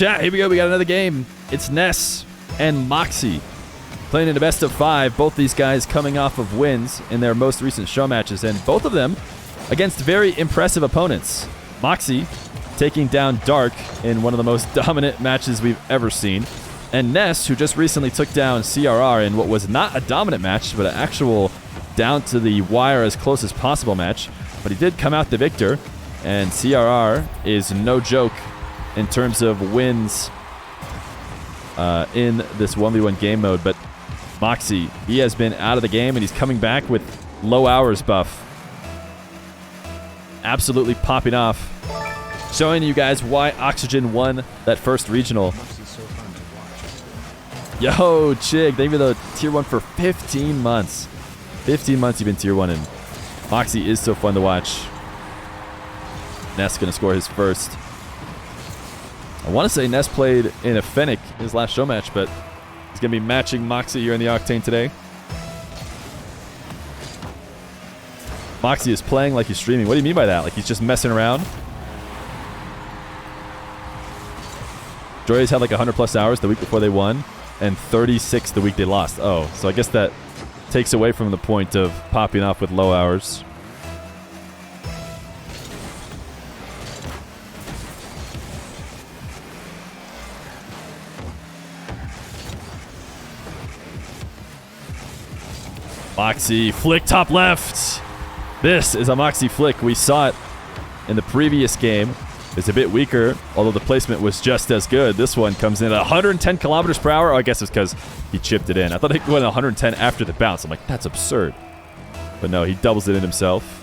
chat. Here we go. We got another game. It's Nass and Mawkzy playing in a best of 5. Both these guys coming off of wins in their most recent show matches, and both of them against very impressive opponents. Mawkzy taking down Dark in one of the most dominant matches we've ever seen, and Nass, who just recently took down CRR in what was not a dominant match, but an actual down to the wire as close as possible match. But he did come out the victor, and CRR is no joke in terms of wins in this 1v1 game mode. But Mawkzy, he has been out of the game, and he's coming back with low hours buff. Absolutely popping off. Showing you guys why Oxygen won that first regional. Yo, Chig, thank you for the tier 1 for 15 months. 15 months you've been tier 1, and Mawkzy is so fun to watch. Nass going to score his first. I want to say Nass played in a Fennec his last show match, but he's going to be matching Mawkzy here in the Octane today. Mawkzy is playing like he's streaming. What do you mean by that? Like he's just messing around? Joyous had like 100 plus hours the week before they won, and 36 the week they lost. Oh, so I guess that takes away from the point of popping off with low hours. Mawkzy, flick top left. This is a Mawkzy flick. We saw it in the previous game. It's a bit weaker, although the placement was just as good. This one comes in at 110 kilometers per hour. Oh, I guess it's because he chipped it in. I thought he went 110 after the bounce. I'm like, that's absurd. But no, he doubles it in himself.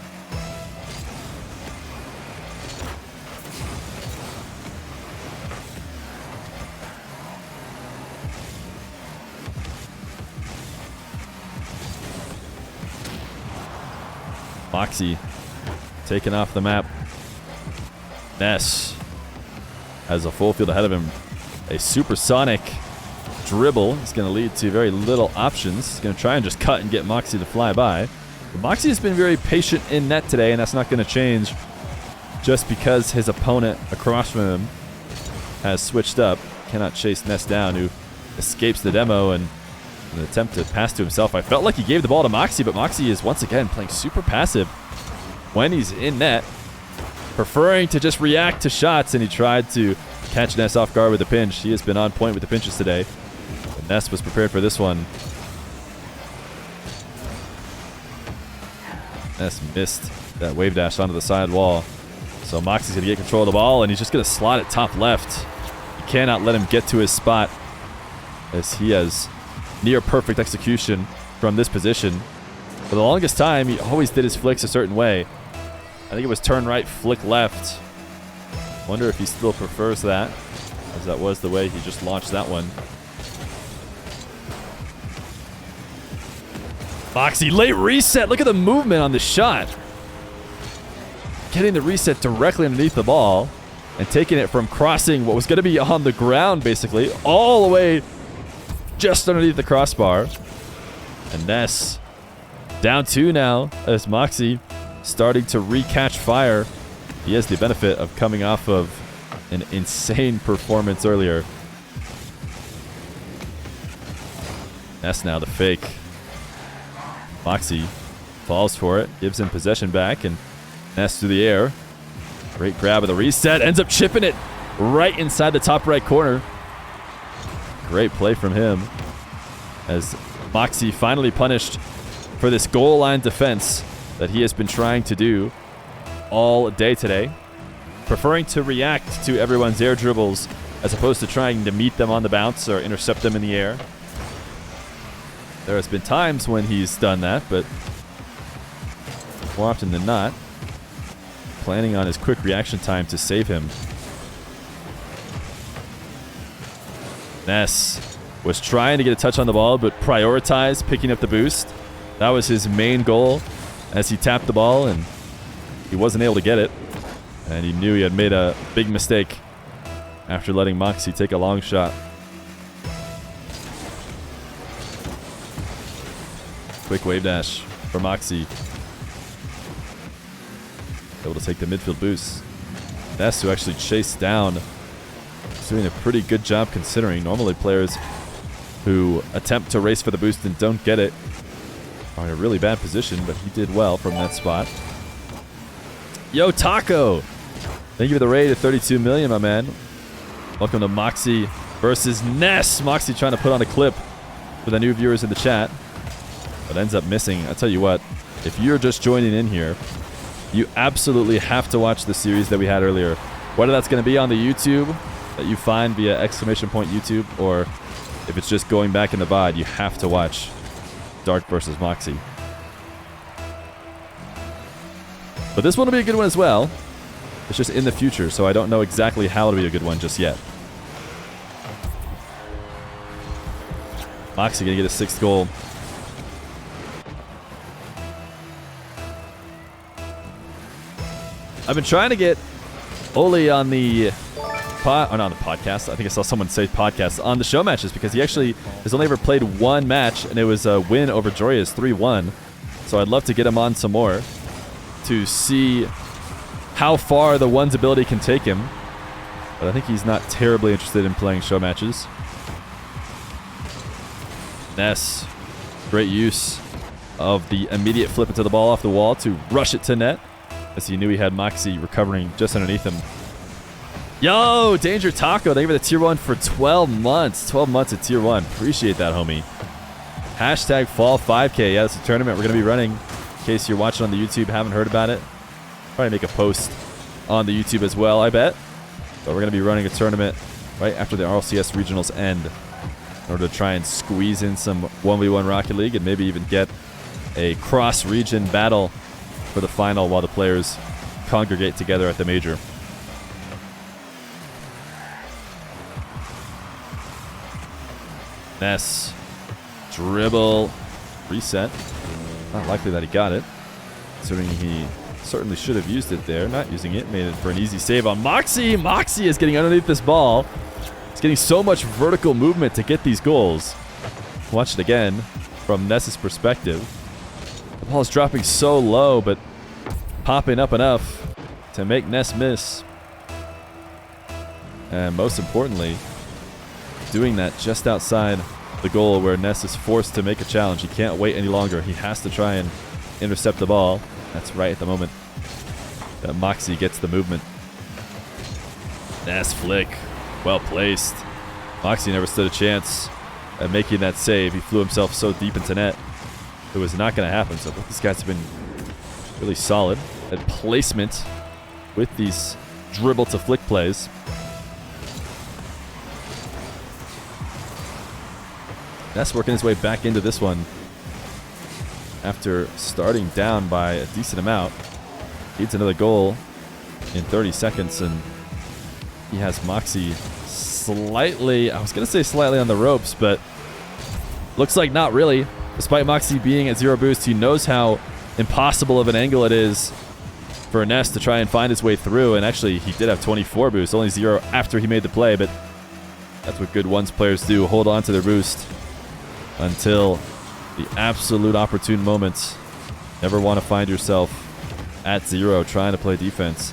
Mawkzy taken off the map. Nass has a full field ahead of him. A supersonic dribble is going to lead to very little options. He's going to try and just cut and get Mawkzy to fly by. But Mawkzy has been very patient in net today, and that's not going to change just because his opponent across from him has switched up. Cannot chase Nass down, who escapes the demo and an attempt to pass to himself. I felt like he gave the ball to Mawkzy, but Mawkzy is once again playing super passive when he's in net, preferring to just react to shots, and he tried to catch Nass off guard with a pinch. He has been on point with the pinches today. But Nass was prepared for this one. Nass missed that wave dash onto the side wall. So Mawkzy's going to get control of the ball, and he's just going to slot it top left. You cannot let him get to his spot, as he has near perfect execution from this position. For the longest time, he always did his flicks a certain way. I think it was turn right, flick left. Wonder if he still prefers that, as that was the way he just launched that one. Mawkzy, late reset. Look at the movement on the shot. Getting the reset directly underneath the ball and taking it from crossing what was going to be on the ground, basically, all the way just underneath the crossbar. And Nass down 2 now, as Mawkzy starting to recatch fire. He has the benefit of coming off of an insane performance earlier. Nass now the fake. Mawkzy falls for it, gives him possession back, and Nass through the air. Great grab of the reset, ends up chipping it right inside the top right corner. Great play from him, as Mawkzy finally punished for this goal line defense that he has been trying to do all day today. Preferring to react to everyone's air dribbles as opposed to trying to meet them on the bounce or intercept them in the air. There has been times when he's done that, but more often than not, planning on his quick reaction time to save him. Nass was trying to get a touch on the ball, but prioritized picking up the boost. That was his main goal as he tapped the ball, and he wasn't able to get it. And he knew he had made a big mistake after letting Mawkzy take a long shot. Quick wave dash for Mawkzy. Able to take the midfield boost. Nass, who actually chased down He's doing a pretty good job considering. Normally players who attempt to race for the boost and don't get it are in a really bad position, but he did well from that spot. Yo, Taco! Thank you for the raid at 32 million, my man. Welcome to Mawkzy versus Nass. Mawkzy trying to put on a clip for the new viewers in the chat, but ends up missing. I tell you what, if you're just joining in here, you absolutely have to watch the series that we had earlier. Whether that's going to be on the YouTube that you find via !YouTube, or if it's just going back in the VOD, you have to watch Dark versus Mawkzy. But this one will be a good one as well. It's just in the future, so I don't know exactly how it'll be a good one just yet. Mawkzy gonna get a 6th goal. I've been trying to get Oli on the not on the podcast. I think I saw someone say podcast on the show matches, because he actually has only ever played one match, and it was a win over Joyous 3-1. So I'd love to get him on some more to see how far the one's ability can take him. But I think he's not terribly interested in playing show matches. Nass, great use of the immediate flip into the ball off the wall to rush it to net, as he knew he had Mawkzy recovering just underneath him. Yo, Danger Taco, thank you for the tier 1 for 12 months. 12 months at tier 1. Appreciate that, homie. Hashtag Fall 5K. Yeah, that's a tournament we're going to be running. In case you're watching on the YouTube, haven't heard about it. Probably make a post on the YouTube as well, I bet. But we're going to be running a tournament right after the RLCS regionals end, in order to try and squeeze in some 1v1 Rocket League and maybe even get a cross-region battle for the final while the players congregate together at the major. Nass, dribble, reset. Not likely that he got it, considering he certainly should have used it there. Not using it, made it for an easy save on Mawkzy. Mawkzy is getting underneath this ball. He's getting so much vertical movement to get these goals. Watch it again from Ness's perspective. The ball is dropping so low, but popping up enough to make Nass miss. And most importantly, doing that just outside the goal, where Nass is forced to make a challenge. He can't wait any longer. He has to try and intercept the ball. That's right at the moment that Mawkzy gets the movement. Nass flick. Well placed. Mawkzy never stood a chance at making that save. He flew himself so deep into net. It was not going to happen. So both these guys have been really solid at placement with these dribble to flick plays. Nass working his way back into this one after starting down by a decent amount. Needs another goal in 30 seconds, and he has Mawkzy slightly, I was going to say slightly on the ropes, but looks like not really. Despite Mawkzy being at 0 boost, he knows how impossible of an angle it is for Nass to try and find his way through, and actually he did have 24 boost, only 0 after he made the play, but that's what good ones players do, hold on to their boost until the absolute opportune moments. Never want to find yourself at 0 trying to play defense.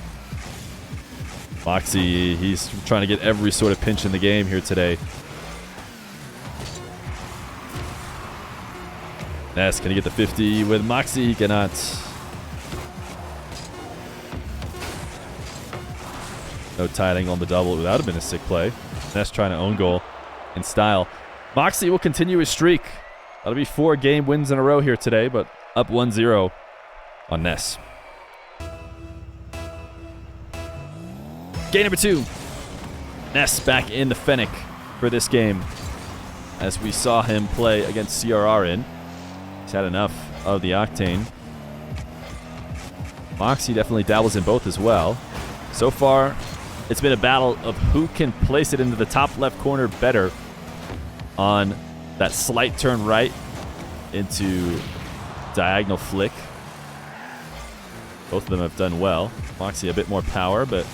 Mawkzy, he's trying to get every sort of pinch in the game here today. Nass, can he get the 50 with Mawkzy? He cannot. No tight angle on the double. That would have been a sick play. Nass trying to own goal in style. Mawkzy will continue his streak. That'll be 4 game wins in a row here today, but up 1-0 on Nass. Game number 2. Nass back in the Fennec for this game, as we saw him play against CRR in. He's had enough of the Octane. Mawkzy definitely dabbles in both as well. So far, it's been a battle of who can place it into the top left corner better on that slight turn right into diagonal flick. Both of them have done well. Mawkzy a bit more power, but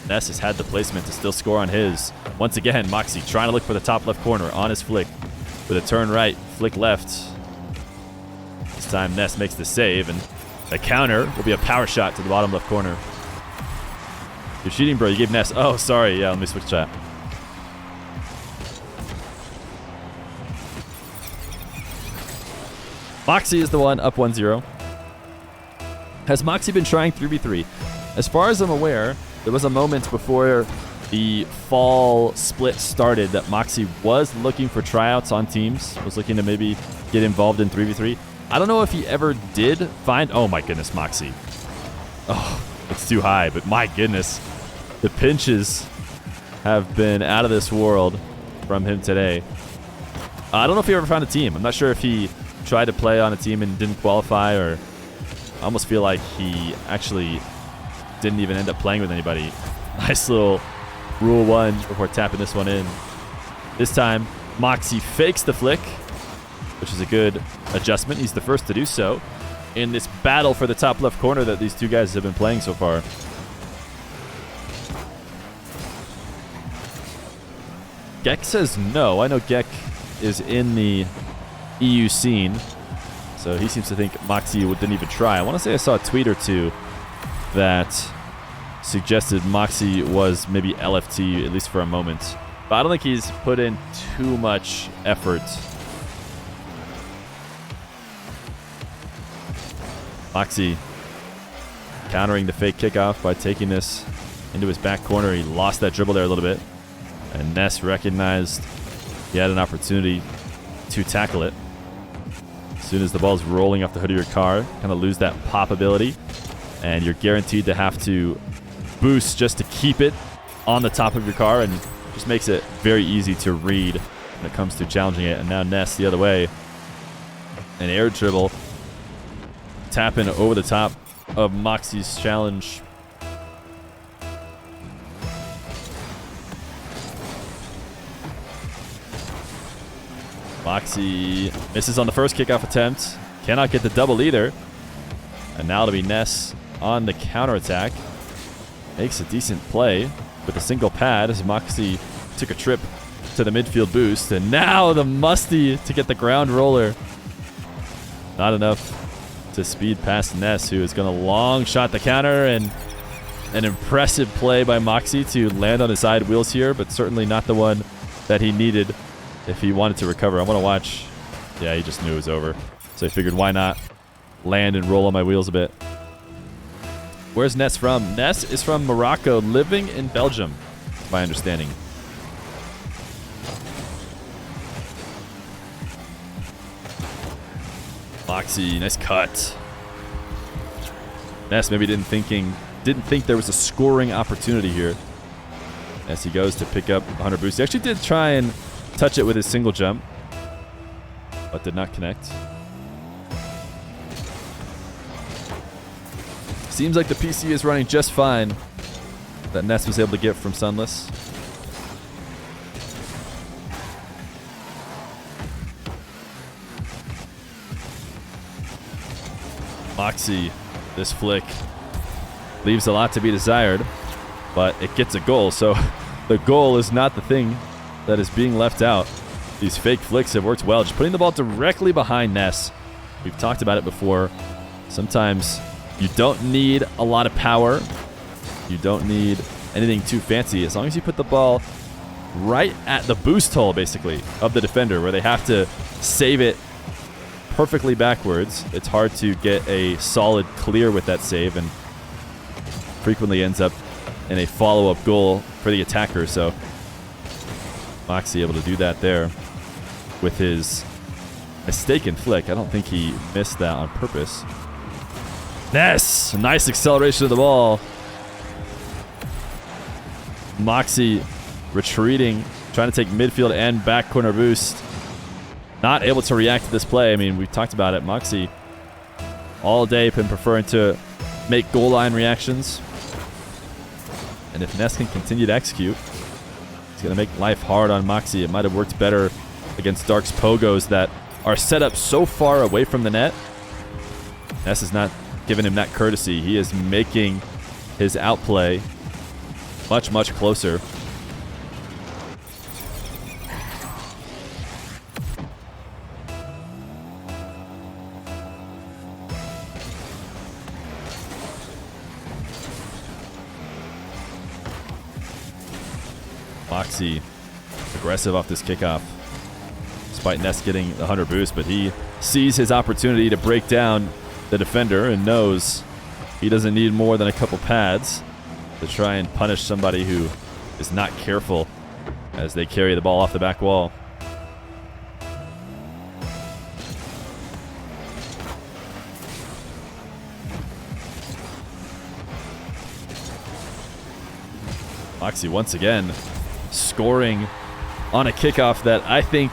Nass has had the placement to still score on his. Once again, Mawkzy trying to look for the top left corner on his flick with a turn right, flick left. This time Nass makes the save, and the counter will be a power shot to the bottom left corner. You're cheating, bro. You gave Nass... Oh, sorry. Yeah, let me switch that. Mawkzy is the one up 1-0. Has Mawkzy been trying 3v3? As far as I'm aware, there was a moment before the fall split started that Mawkzy was looking for tryouts on teams, was looking to maybe get involved in 3v3. I don't know if he ever did find... Oh my goodness, Mawkzy. Oh, it's too high, but my goodness. The pinches have been out of this world from him today. I don't know if he ever found a team. I'm not sure if he tried to play on a team and didn't qualify, or I almost feel like he actually didn't even end up playing with anybody. Nice little rule one before tapping this one in. This time, Mawkzy fakes the flick, which is a good adjustment. He's the first to do so in this battle for the top left corner that these two guys have been playing so far. Gek says no. I know Gek is in the EU scene, so he seems to think Mawkzy didn't even try. I want to say I saw a tweet or two that suggested Mawkzy was maybe LFT, at least for a moment. But I don't think he's put in too much effort. Mawkzy countering the fake kickoff by taking this into his back corner. He lost that dribble there a little bit. And Nass recognized he had an opportunity to tackle it. As soon as the ball's rolling off the hood of your car, kind of lose that pop ability. And you're guaranteed to have to boost just to keep it on the top of your car, and just makes it very easy to read when it comes to challenging it. And now Nass the other way. An air dribble. Tapping over the top of Mawkzy's challenge. Mawkzy misses on the first kickoff attempt. Cannot get the double either. And now it'll be Nass on the counterattack. Makes a decent play with a single pad as Mawkzy took a trip to the midfield boost. And now the musty to get the ground roller. Not enough to speed past Nass, who is going to long shot the counter, and an impressive play by Mawkzy to land on his side wheels here, but certainly not the one that he needed if he wanted to recover. I want to watch. Yeah, he just knew it was over. So I figured, why not land and roll on my wheels a bit. Where's Nass from? Nass is from Morocco, living in Belgium, my understanding. Mawkzy, nice cut. Nass maybe didn't think there was a scoring opportunity here as he goes to pick up 100 boost. He actually did try and touch it with his single jump, but did not connect. Seems like the PC is running just fine that Nass was able to get from Sunless. Mawkzy, this flick leaves a lot to be desired, but it gets a goal. So the goal is not the thing that is being left out. These fake flicks have worked well. Just putting the ball directly behind Nass. We've talked about it before. Sometimes you don't need a lot of power. You don't need anything too fancy. As long as you put the ball right at the boost hole, basically, of the defender, where they have to save it perfectly backwards. It's hard to get a solid clear with that save, and frequently ends up in a follow-up goal for the attacker. So Mawkzy able to do that there with his mistaken flick. I don't think he missed that on purpose. Nass, nice acceleration of the ball. Mawkzy retreating, trying to take midfield and back corner boost. Not able to react to this play. I mean, we've talked about it. Mawkzy all day been preferring to make goal line reactions. And if Nass can continue to execute, it's going to make life hard on Mawkzy. It might have worked better against Dark's Pogos that are set up so far away from the net. Nass is not giving him that courtesy. He is making his outplay much, much closer. Mawkzy aggressive off this kickoff. Despite Nass getting the 100 boost, but he sees his opportunity to break down the defender and knows he doesn't need more than a couple pads to try and punish somebody who is not careful as they carry the ball off the back wall. Mawkzy once again scoring on a kickoff that I think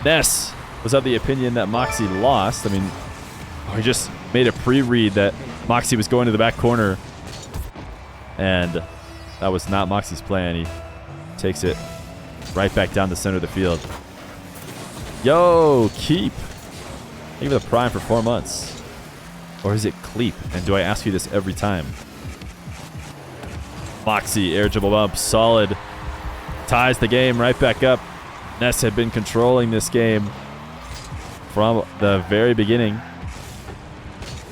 Nass was of the opinion that Mawkzy lost. I mean, he just made a pre-read that Mawkzy was going to the back corner, and that was not Mawkzy's plan. He takes it right back down the center of the field. Yo, keep. Thank you for the prime for 4 months. Or is it Cleep? And do I ask you this every time? Mawkzy, air dribble bump, solid. Ties the game right back up. Nass had been controlling this game from the very beginning.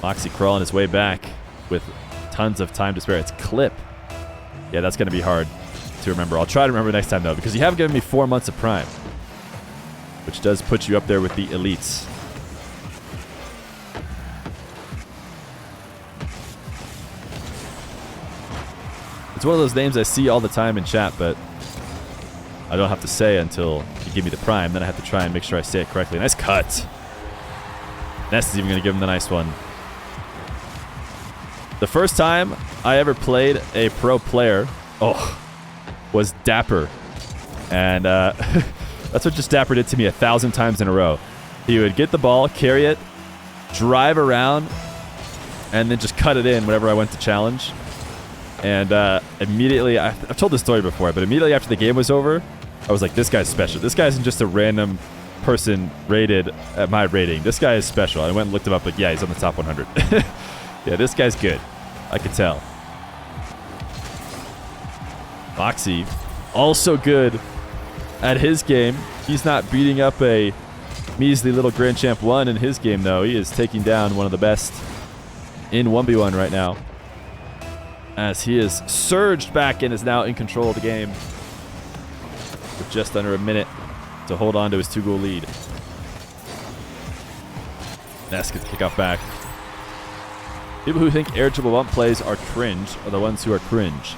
Mawkzy crawling his way back with tons of time to spare. It's clip. Yeah, that's going to be hard to remember. I'll try to remember next time, though, because you have given me 4 months of prime, which does put you up there with the elites. It's one of those names I see all the time in chat, but I don't have to say until you give me the prime. Then I have to try and make sure I say it correctly. Nice cut. Nass is even going to give him the nice one. The first time I ever played a pro player, was Dapper. And that's what just Dapper did to me 1,000 times in a row. He would get the ball, carry it, drive around, and then just cut it in whenever I went to challenge. And immediately, I've told this story before, but immediately after the game was over, I was like, this guy's special. This guy isn't just a random person rated at my rating. This guy is special. I went and looked him up, like, yeah, he's on the top 100. Yeah, this guy's good. I could tell. Mawkzy, also good at his game. He's not beating up a measly little Grand Champ 1 in his game, though. He is taking down one of the best in 1v1 right now, as he is surged back and is now in control of the game with just under a minute to hold on to his 2-goal lead. Nass gets the kickoff back. People who think air dribble bump plays are cringe are the ones who are cringe.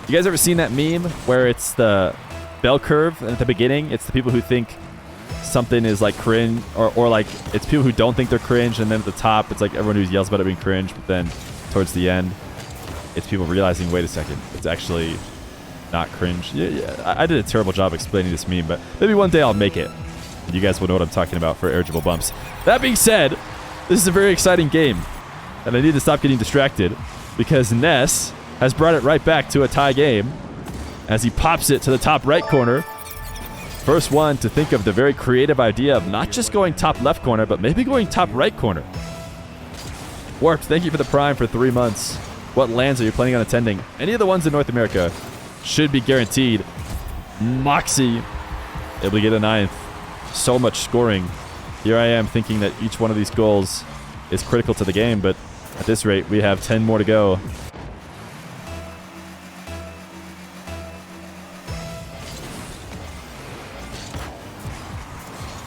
You guys ever seen that meme where it's the bell curve, and at the beginning it's the people who think something is like cringe, or like it's people who don't think they're cringe, and then at the top it's like everyone who yells about it being cringe, but then towards the end it's people realizing, wait a second, it's actually not cringe. Yeah, I did a terrible job explaining this meme, but maybe one day I'll make it, and you guys will know what I'm talking about for air dribble bumps. That being said, this is a very exciting game, and I need to stop getting distracted because Nass has brought it right back to a tie game as he pops it to the top right corner. First one to think of the very creative idea of not just going top left corner, but maybe going top right corner. Warped, thank you for the prime for 3 months. What lands are you planning on attending? Any of the ones in North America should be guaranteed. Mawkzy able to get a 9th. So much scoring. Here I am thinking that each one of these goals is critical to the game, but at this rate, we have 10 more to go.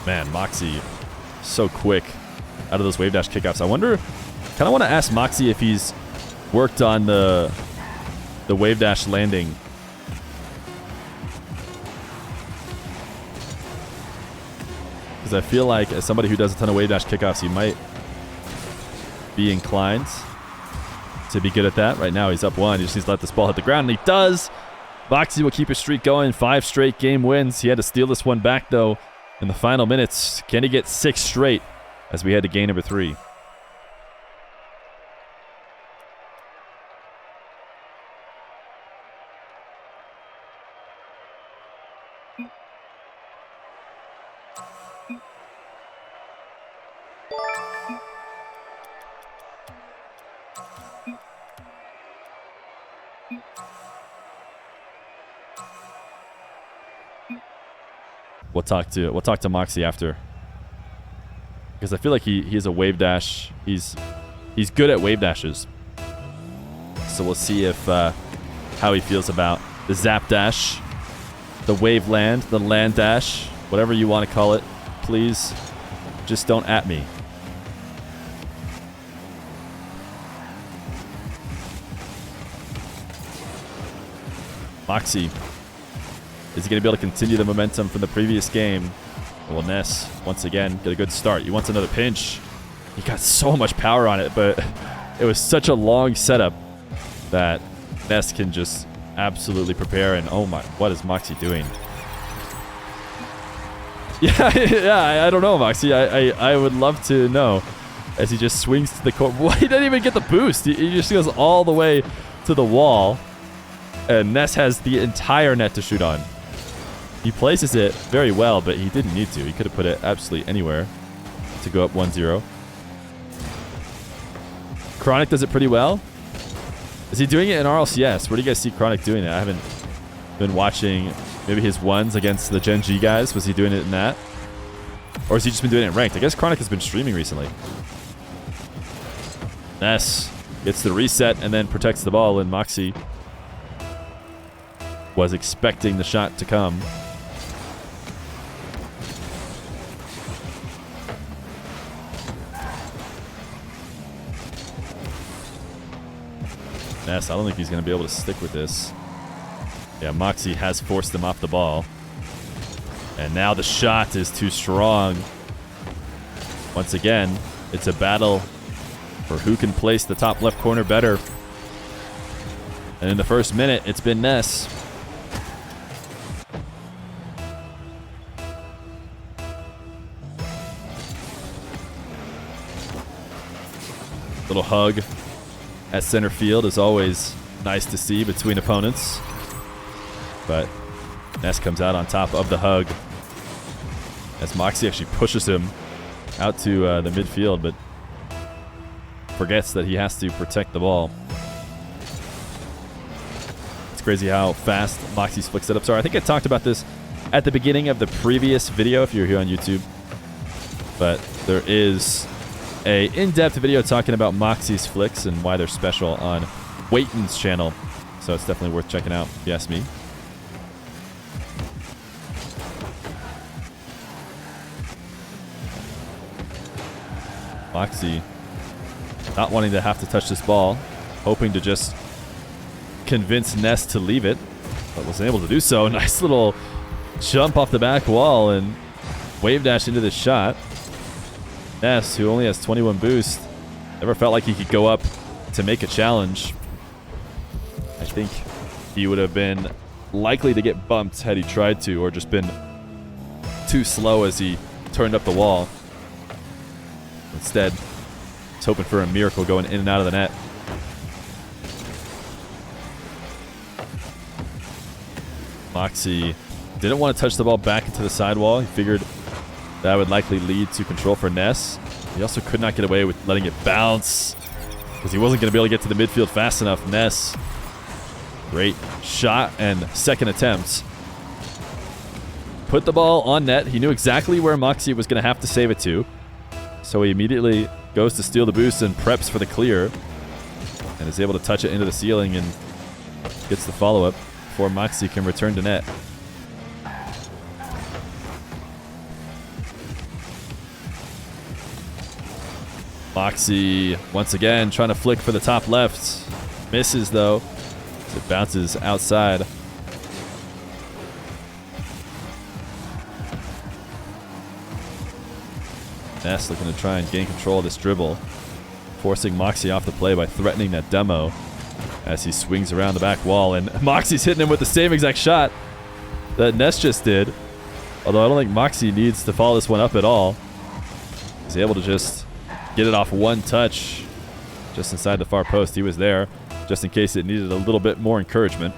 Man, Mawkzy, so quick out of those wave dash kickoffs. I wonder, kind of want to ask Mawkzy if he's worked on the wave dash landing. Because I feel like as somebody who does a ton of wave dash kickoffs, he might be inclined to be good at that. Right now he's up 1. He just needs to let this ball hit the ground, and he does. Mawkzy will keep his streak going. 5 straight game wins. He had to steal this one back, though, in the final minutes. Can he get 6 straight as we head to game number 3? We'll talk to Mawkzy after, because I feel like he is a wave dash. He's good at wave dashes. So we'll see if how he feels about the zap dash, the wave land, the land dash, whatever you want to call it, please. Just don't at me. Mawkzy. Is he going to be able to continue the momentum from the previous game? Well, Nass, once again, get a good start. He wants another pinch. He got so much power on it, but it was such a long setup that Nass can just absolutely prepare. And oh my, what is Mawkzy doing? Yeah, I don't know, Mawkzy. I would love to know. As he just swings to the court. Well, he didn't even get the boost. He just goes all the way to the wall. And Nass has the entire net to shoot on. He places it very well, but he didn't need to. He could have put it absolutely anywhere to go up 1-0. Chronic does it pretty well. Is he doing it in RLCS? Where do you guys see Chronic doing it? I haven't been watching maybe his ones against the Gen G guys. Was he doing it in that? Or has he just been doing it in ranked? I guess Chronic has been streaming recently. Nass gets the reset and then protects the ball, and Mawkzy was expecting the shot to come. Nass, I don't think he's going to be able to stick with this. Yeah, Mawkzy has forced him off the ball. And now the shot is too strong. Once again, it's a battle for who can place the top left corner better. And in the first minute, it's been Nass. Little hug at center field is always nice to see between opponents. But Nass comes out on top of the hug as Mawkzy actually pushes him out to the midfield, but forgets that he has to protect the ball. It's crazy how fast Mawkzy's flick setups are. I think I talked about this at the beginning of the previous video if you're here on YouTube. But there is a in-depth video talking about Mawkzy's flicks and why they're special on Waiton's channel. So it's definitely worth checking out, if you ask me. Mawkzy not wanting to have to touch this ball, hoping to just convince Nass to leave it, but was able to do so. Nice little jump off the back wall and wave dash into this shot. Nass, who only has 21 boost, never felt like he could go up to make a challenge. I think he would have been likely to get bumped had he tried to, or just been too slow as he turned up the wall. Instead, he's hoping for a miracle going in and out of the net. Mawkzy didn't want to touch the ball back into the sidewall. He figured that would likely lead to control for Nass. He also could not get away with letting it bounce because he wasn't going to be able to get to the midfield fast enough. Nass, great shot and second attempt. Put the ball on net. He knew exactly where Mawkzy was going to have to save it to. So he immediately goes to steal the boost and preps for the clear. And is able to touch it into the ceiling and gets the follow-up before Mawkzy can return to net. Mawkzy, once again, trying to flick for the top left. Misses, though, as it bounces outside. Nass looking to try and gain control of this dribble, forcing Mawkzy off the play by threatening that demo as he swings around the back wall. And Mawkzy's hitting him with the same exact shot that Nass just did. Although I don't think Mawkzy needs to follow this one up at all. He's able to just get it off one touch just inside the far post. He was there just in case it needed a little bit more encouragement.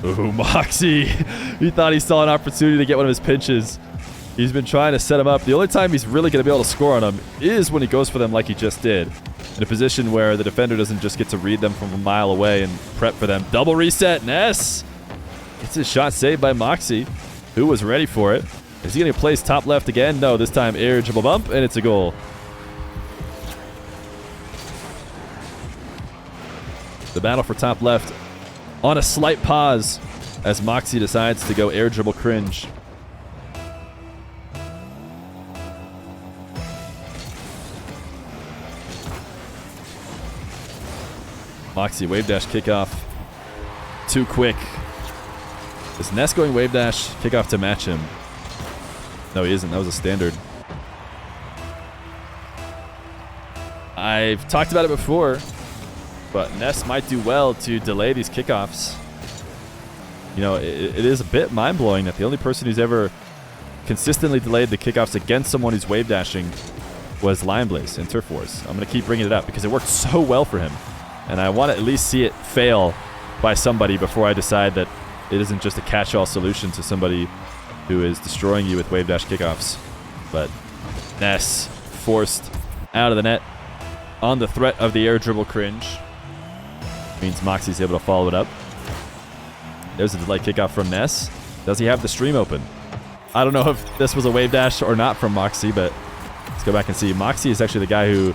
Ooh, Mawkzy. He thought he saw an opportunity to get one of his pinches. He's been trying to set him up. The only time he's really going to be able to score on him is when he goes for them like he just did. In a position where the defender doesn't just get to read them from a mile away and prep for them. Double reset. Nass gets his shot saved by Mawkzy, who was ready for it. Is he going to place top left again? No, this time air dribble bump, and it's a goal. The battle for top left on a slight pause as Mawkzy decides to go air dribble cringe. Mawkzy wave dash kickoff. Too quick. Is Nass going wave dash kickoff to match him? No, he isn't. That was a standard. I've talked about it before, but Nass might do well to delay these kickoffs. You know, it is a bit mind-blowing that the only person who's ever consistently delayed the kickoffs against someone who's wave dashing was Lion Blaze in Turf Wars. I'm going to keep bringing it up because it worked so well for him. And I want to at least see it fail by somebody before I decide that it isn't just a catch-all solution to somebody who is destroying you with wave dash kickoffs. But Nass forced out of the net on the threat of the air dribble cringe. Means Mawkzy's able to follow it up. There's a delay kickoff from Nass. Does he have the stream open? I don't know if this was a wave dash or not from Mawkzy, but let's go back and see. Mawkzy is actually the guy who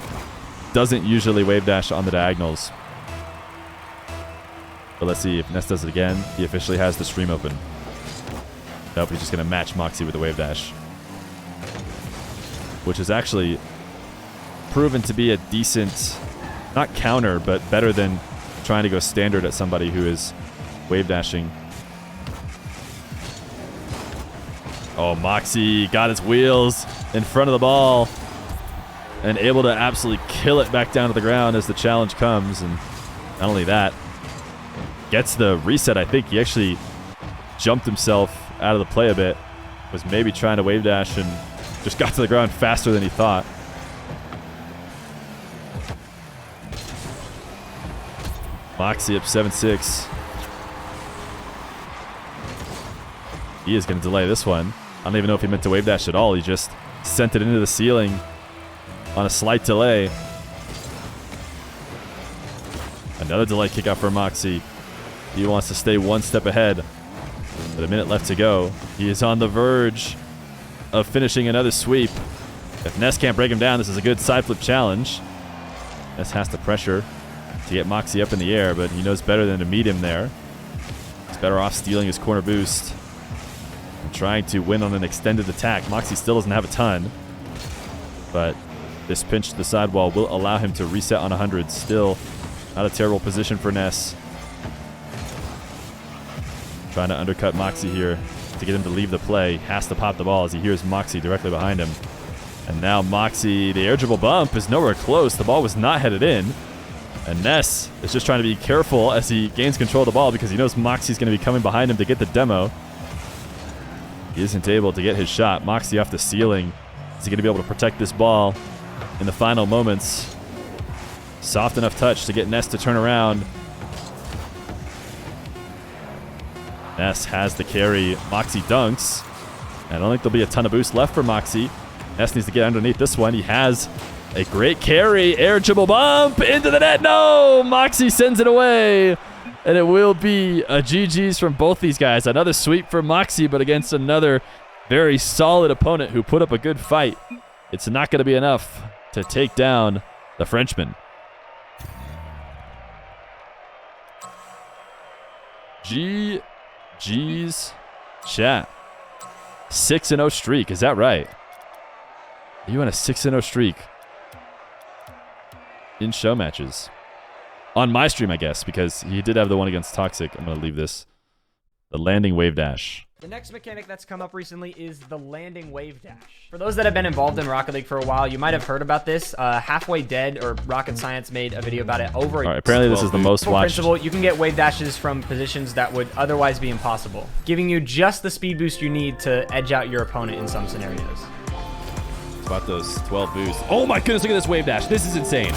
doesn't usually wave dash on the diagonals. But let's see if Nass does it again. He officially has the stream open. Nope, he's just going to match Mawkzy with the wave dash. Which is actually proven to be a decent, not counter, but better than trying to go standard at somebody who is wave dashing. Oh, Mawkzy got his wheels in front of the ball and able to absolutely kill it back down to the ground as the challenge comes. And not only that, gets the reset. I think he actually jumped himself out of the play a bit. Was maybe trying to wave dash and just got to the ground faster than he thought. Mawkzy up 7-6. He is going to delay this one. I don't even know if he meant to wave dash at all. He just sent it into the ceiling on a slight delay. Another delay kickoff for Mawkzy. He wants to stay one step ahead. With a minute left to go, he is on the verge of finishing another sweep. If Nass can't break him down, this is a good side flip challenge. Nass has to pressure to get Mawkzy up in the air, but he knows better than to meet him there. He's better off stealing his corner boost and trying to win on an extended attack. Mawkzy still doesn't have a ton, but this pinch to the sidewall will allow him to reset on 100. Still not a terrible position for Nass. Trying to undercut Mawkzy here to get him to leave the play. Has to pop the ball as he hears Mawkzy directly behind him. And now Mawkzy, the air dribble bump is nowhere close. The ball was not headed in. And Nass is just trying to be careful as he gains control of the ball because he knows Mawkzy's going to be coming behind him to get the demo. He isn't able to get his shot. Mawkzy off the ceiling. Is he going to be able to protect this ball in the final moments? Soft enough touch to get Nass to turn around. Nass has the carry. Mawkzy dunks. I don't think there'll be a ton of boost left for Mawkzy. Nass needs to get underneath this one. He has a great carry. Air dribble bump into the net. No! Mawkzy sends it away. And it will be a GG's from both these guys. Another sweep for Mawkzy, but against another very solid opponent who put up a good fight. It's not going to be enough to take down the Frenchman. GG's chat. 6-0 streak. Is that right? Are you on a 6-0 streak in show matches? On my stream, I guess, because he did have the one against Toxic. I'm going to leave this. The landing wave dash. The next mechanic that's come up recently is the landing wave dash. For those that have been involved in Rocket League for a while, you might have heard about this. Halfway Dead or Rocket Science made a video about it over. All right, apparently this is the most watched. Principle, you can get wave dashes from positions that would otherwise be impossible, giving you just the speed boost you need to edge out your opponent in some scenarios. It's about those 12 boosts. Oh my goodness, look at this wave dash. This is insane.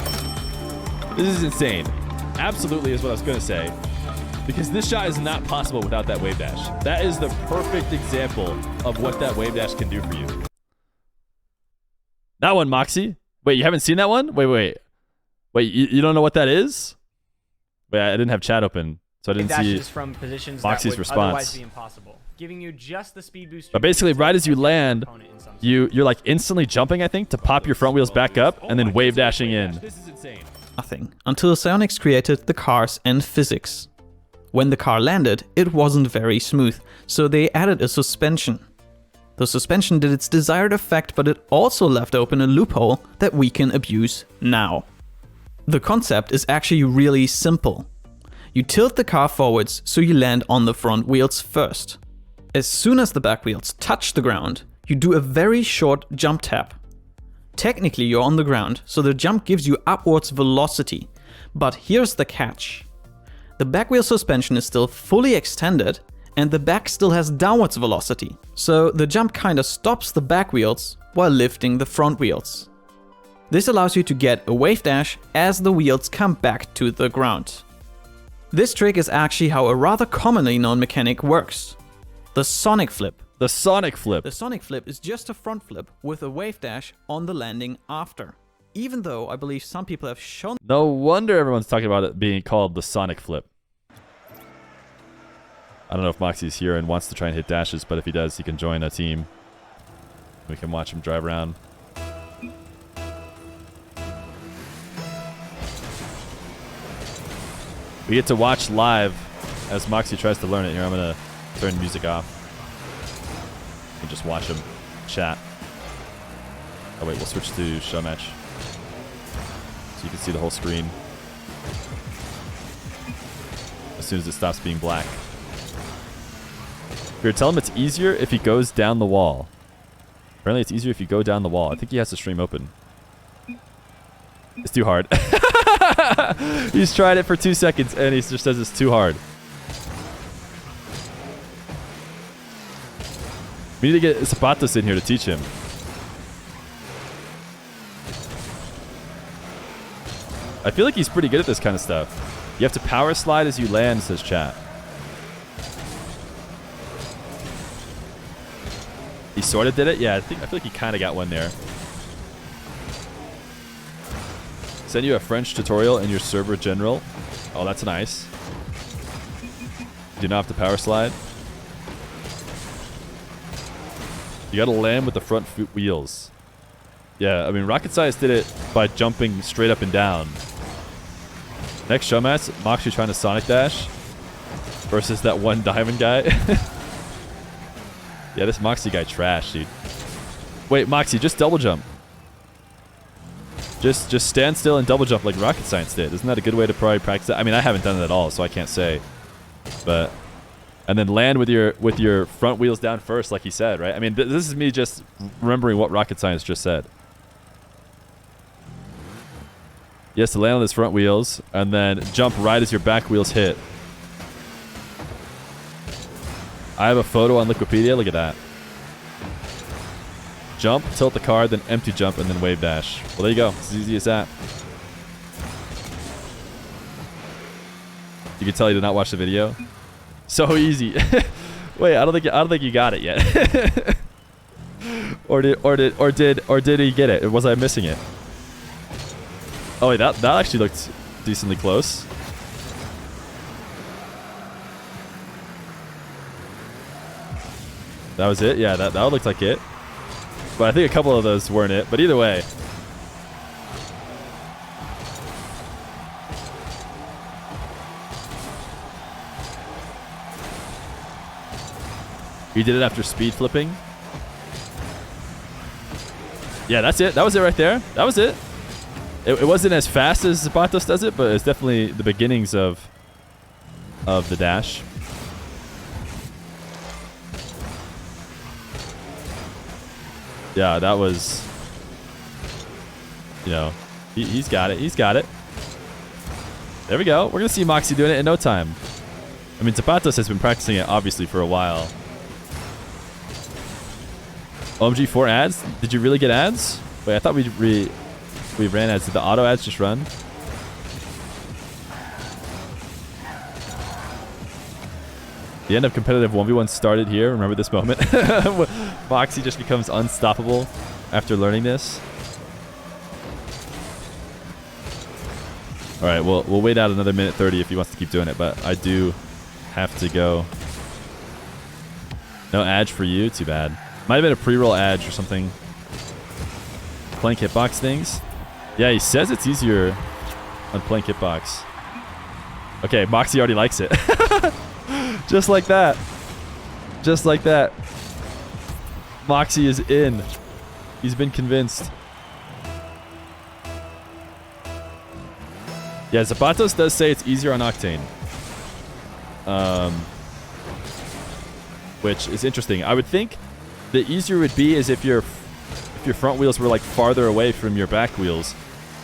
This is insane. Absolutely is what I was going to say. Because this shot is not possible without that wave dash. That is the perfect example of what that wave dash can do for you. That one, Mawkzy. Wait, you haven't seen that one? Wait, you don't know what that is? Wait, I didn't have chat open, so I didn't see from positions Mawkzy's response. Otherwise be impossible, giving you just the speed boost. But basically, right as you land, you're like instantly jumping, I think, to pop your front wheels back up and then wave dashing in. This is insane. nothing until Psyonix created the cars and physics. When the car landed, it wasn't very smooth, so they added a suspension. The suspension did its desired effect, but it also left open a loophole that we can abuse now. The concept is actually really simple. You tilt the car forwards so you land on the front wheels first. As soon as the back wheels touch the ground, you do a very short jump tap. Technically you're on the ground, so the jump gives you upwards velocity. But here's the catch. The back wheel suspension is still fully extended, and the back still has downwards velocity. So the jump kinda stops the back wheels while lifting the front wheels. This allows you to get a wave dash as the wheels come back to the ground. This trick is actually how a rather commonly known mechanic works. The Sonic Flip. The Sonic Flip. The Sonic Flip is just a front flip with a wave dash on the landing after. Even though I believe some people have shown... No wonder everyone's talking about it being called the Sonic Flip. I don't know if Mawkzy's here and wants to try and hit dashes, but if he does, he can join a team. We can watch him drive around. We get to watch live as Mawkzy tries to learn it. Here, I'm going to turn music off. And just watch him chat. Oh wait, we'll switch to Showmatch. So you can see the whole screen. As soon as it stops being black. Here, tell him it's easier if he goes down the wall. Apparently it's easier if you go down the wall. I think he has the stream open. It's too hard. He's tried it for 2 seconds and he just says it's too hard. We need to get Zapatos in here to teach him. I feel like he's pretty good at this kind of stuff. You have to power slide as you land, says chat. He sort of did it? Yeah, I feel like he kind of got one there. Send you a French tutorial in your server general. Oh, that's nice. Do not have to power slide. You gotta land with the front wheels. Yeah, I mean, Rocket Science did it by jumping straight up and down. Next Showmatch, Mawkzy trying to Sonic Dash versus that one diamond guy. Yeah, this Mawkzy guy trash, dude. Wait, Mawkzy, just double jump. Just stand still and double jump like Rocket Science did. Isn't that a good way to probably practice that? I mean, I haven't done it at all, so I can't say. But and then land with your front wheels down first, like he said, right? I mean, this is me just remembering what Rocket Science just said. He has to land on his front wheels and then jump right as your back wheels hit. I have a photo on Wikipedia. Look at that. Jump, tilt the car, then empty jump, and then wave dash. Well, there you go. It's as easy as that. You can tell you did not watch the video. So easy. Wait, I don't think you got it yet. or did he get it? Was I missing it? Oh wait, that actually looked decently close. That was it? Yeah, that looked like it. But I think a couple of those weren't it. But either way. You did it after speed flipping? Yeah, that's it. That was it right there. That was it. It wasn't as fast as Zapatos does it, but it's definitely the beginnings of the dash. Yeah, that was, you know, he's got it. He's got it. There we go. We're going to see Mawkzy doing it in no time. I mean, Zapatos has been practicing it, obviously, for a while. OMG 4 ads? Did you really get ads? Wait, I thought we ran ads. Did the auto ads just run? The end of competitive 1v1 started here. Remember this moment? Mawkzy just becomes unstoppable after learning this. All right, we'll wait out another minute 30 if he wants to keep doing it, but I do have to go. No ad for you? Too bad. Might have been a pre-roll ad or something. Playing hitbox things. Yeah, he says it's easier on playing Kitbox. Okay, Mawkzy already likes it. Just like that. Just like that. Mawkzy is in. He's been convinced. Yeah, Zapatos does say it's easier on Octane. Which is interesting. I would think the easier it would be is if your front wheels were like farther away from your back wheels,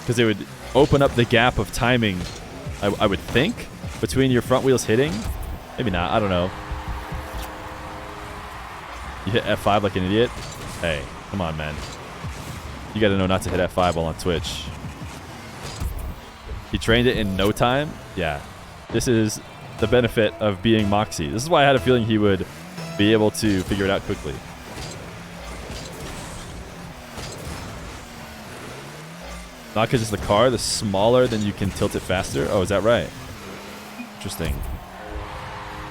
because it would open up the gap of timing, I would think, between your front wheels hitting. Maybe not. I don't know. You hit F5 like an idiot? Hey, come on, man. You gotta know not to hit F5 while on Twitch. He trained it in no time? Yeah. This is the benefit of being Mawkzy. This is why I had a feeling he would be able to figure it out quickly. Not because it's the car, the smaller, then you can tilt it faster. Oh, is that right? Interesting.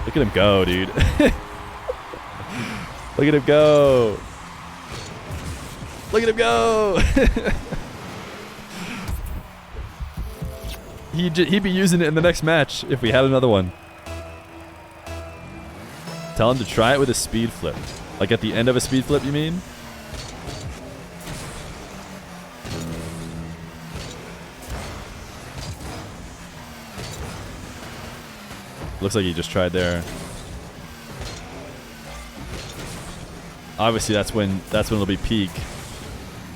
Look at him go, dude. Look at him go. Look at him go. He'd be using it in the next match if we had another one. Tell him to try it with a speed flip. Like at the end of a speed flip, you mean? Looks like he just tried there. Obviously, that's when it'll be peak.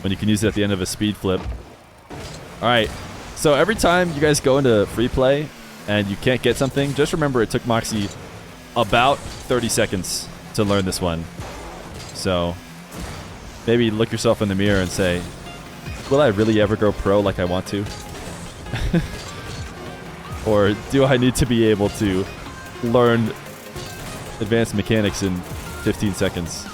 When you can use it at the end of a speed flip. All right. So every time you guys go into free play and you can't get something, just remember it took Mawkzy about 30 seconds to learn this one. So maybe look yourself in the mirror and say, will I really ever go pro like I want to? Or do I need to be able to learn advanced mechanics in 15 seconds?